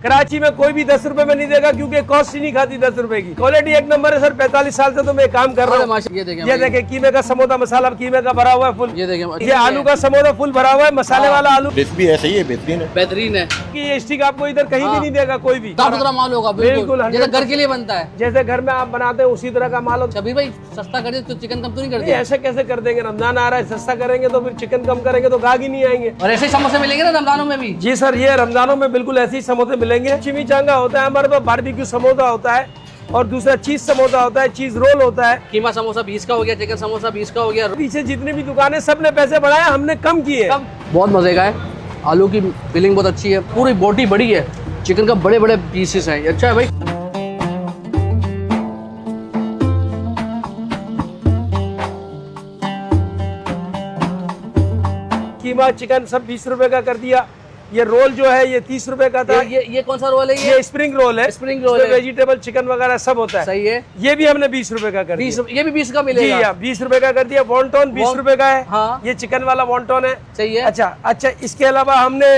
कराची में कोई भी 10 रुपए में नहीं देगा क्योंकि कॉस्ट ही नहीं खाती 10 रुपए की। क्वालिटी एक नंबर है सर। 45 साल से तो मैं काम कर रहा हूँ। ये देखें कीमे का समोसा मसाला कीमे का भरा हुआ है फुल। ये आलू का समोसा फुल भरा हुआ है मसाले वाला आलू। भी ऐसे ही है, बेहतरीन है कि ये स्टिक आपको इधर कहीं भी नहीं देगा कोई भी। माल होगा बिल्कुल जैसे घर के लिए बनता है, जैसे घर में आप बनाते हैं उसी तरह का माल होता है। शबीर भाई सस्ता कर दे तो चिकन कम तो नहीं करते? ऐसे कैसे कर देंगे? रमजान आ रहा है, सस्ता करेंगे तो फिर चिकन कम करेंगे तो गाहक ही नहीं आएंगे। और ऐसे ही समोसे मिलेंगे ना रमजानों में भी? जी सर, ये रमजानों में बिल्कुल ऐसे ही समोसे मिलेंगे। चिमिचांगा होता है हमारे पास, बारबेक्यू समोसा होता है और दूसरा चीज समोसा होता है, चीज रोल होता है। कीमा समोसा 20 का हो गया, चिकन समोसा 20 का हो गया। पीछे जितने भी दुकानें सबने पैसे बढ़ाए, हमने कम किए। बहुत मजे का है, आलू की फिलिंग बहुत अच्छी है, पूरी बोटी बड़ी है, चिकन का बड़े बड़े पीसेस हैं। अच्छा है भाई। कीमा चिकन सब 20 रुपए का कर दिया। ये रोल जो है ये 30 रुपए का था। ये कौन सा रोल है? ये स्प्रिंग रोल है। स्प्रिंग रोल है, वेजिटेबल चिकन वगैरह सब होता है। सही है। ये भी हमने 20 रुपए का कर दिया। ये भी 20 का मिलेगा? जी 20 रुपए का कर दिया। वॉन्टोन 20 रुपए का है। हाँ। ये चिकन वाला वॉन्टोन है। सही है। अच्छा इसके अलावा हमने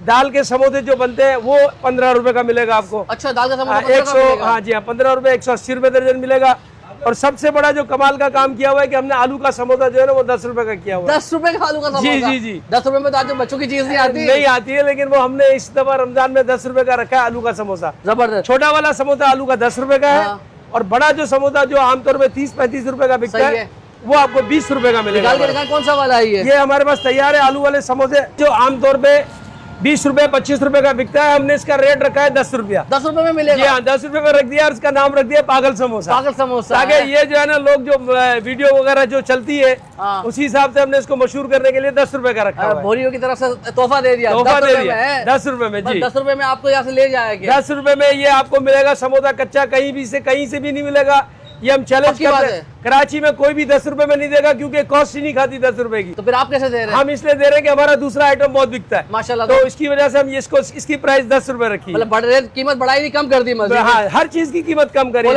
दाल के समोसे जो बनते हैं वो 15 रुपए का मिलेगा आपको। अच्छा, दाल का समोसा 100, हाँ जी हाँ 15 रुपए, 180 रुपए दर्जन मिलेगा। और सबसे बड़ा जो कमाल का काम किया हुआ है कि हमने आलू का समोसा जो है ना वो 10 रुपए का किया हुआ है। 10 रुपए का आलू का समोसा? जी 10 रुपए में तो आज बच्चों की चीज नहीं आती। नहीं आती है, लेकिन वो हमने इस दफा रमजान में 10 रुपए का रखा है आलू का समोसा। जबरदस्त। छोटा वाला समोसा आलू का 10 रुपए का है। और बड़ा जो समोसा जो आमतौर पर 30-35 रुपए का बिकता है वो आपको 20 रुपए का मिलेगा। कौन सा वाला है ये हमारे पास तैयार है आलू वाले समोसे जो आमतौर पे 20 रुपए 25 रुपए का बिकता है। हमने इसका रेट रखा है 10 रुपया। 10 रुपए में मिलेगा? जी हाँ 10 रुपए में रख दिया और इसका नाम रख दिया पागल समोसा। पागल समोसा। ताकि ये जो है ना लोग जो वीडियो वगैरह जो चलती है उसी हिसाब से हमने इसको मशहूर करने के लिए 10 रुपए का रखा है। भोरियों की तरफ से तोहफा दे दिया। 10 रुपए में जी। 10 रुपए में आपको यहाँ से ले जाएगा। 10 रुपए में ये आपको मिलेगा समोसा कच्चा, कहीं से भी नहीं मिलेगा। ये हम चैलेंज करते हैं। कराची में कोई भी 10 रुपए में नहीं देगा क्योंकि कॉस्ट ही नहीं खाती 10 रुपए की। तो फिर आप कैसे दे रहे हैं? हम इसलिए दे रहे हैं कि हमारा दूसरा आइटम बहुत बिकता है माशाल्लाह। तो इसकी वजह से हम इसकी प्राइस 10 रुपए रखी। मतलब कीमत बढ़ाई नहीं, कम कर दी? हाँ, हर चीज की कीमत कम करी।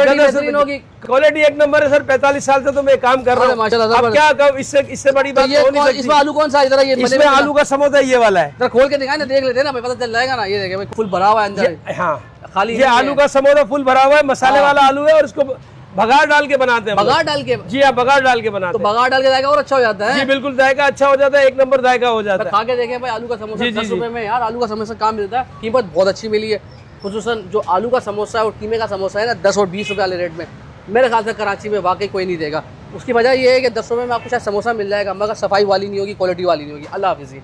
क्वालिटी एक नंबर है सर। 45 साल से तो मैं काम कर रहा हूँ माशाल्लाह। क्या कहूँ, इससे बड़ी बात हो नहीं सकती। इसमें आलू कौन सा है? इसमें आलू का समोसा ये वाला है। खोल के दिखाए ना, देख लेते ना, पता चल जाएगा ना। ये देखिए फुल भरा हुआ है अंदर। हाँ खाली ये आलू का समोसा फुल भरा हुआ है, मसाले वाला आलू है और इसको बघार डाल के बनाते हैं। बघार डाल के? जी हाँ बघार डाल के बनाते हैं। तो बघार डाल के जाएगा और अच्छा हो जाता है? जी बिल्कुल, जाएगा अच्छा हो जाता है, एक नंबर जाएगा हो जाता है। खा के देखें भाई आलू का समोसा 10 रुपए में। यार आलू का समोसा कहाँ मिलता है? कीमत बहुत अच्छी मिली है। खुसूसन जो आलू का समोसा है और कीमे का समोसा है ना 10 और 20 रुपए वाले रेट में, मेरे ख्याल से कराची में वाकई कोई नहीं देगा। उसकी वजह ये है कि 10 रुपए में आपको शायद समोसा मिल जाएगा मगर सफाई वाली नहीं होगी, क्वालिटी वाली नहीं होगी। अल्लाह हाफिज़।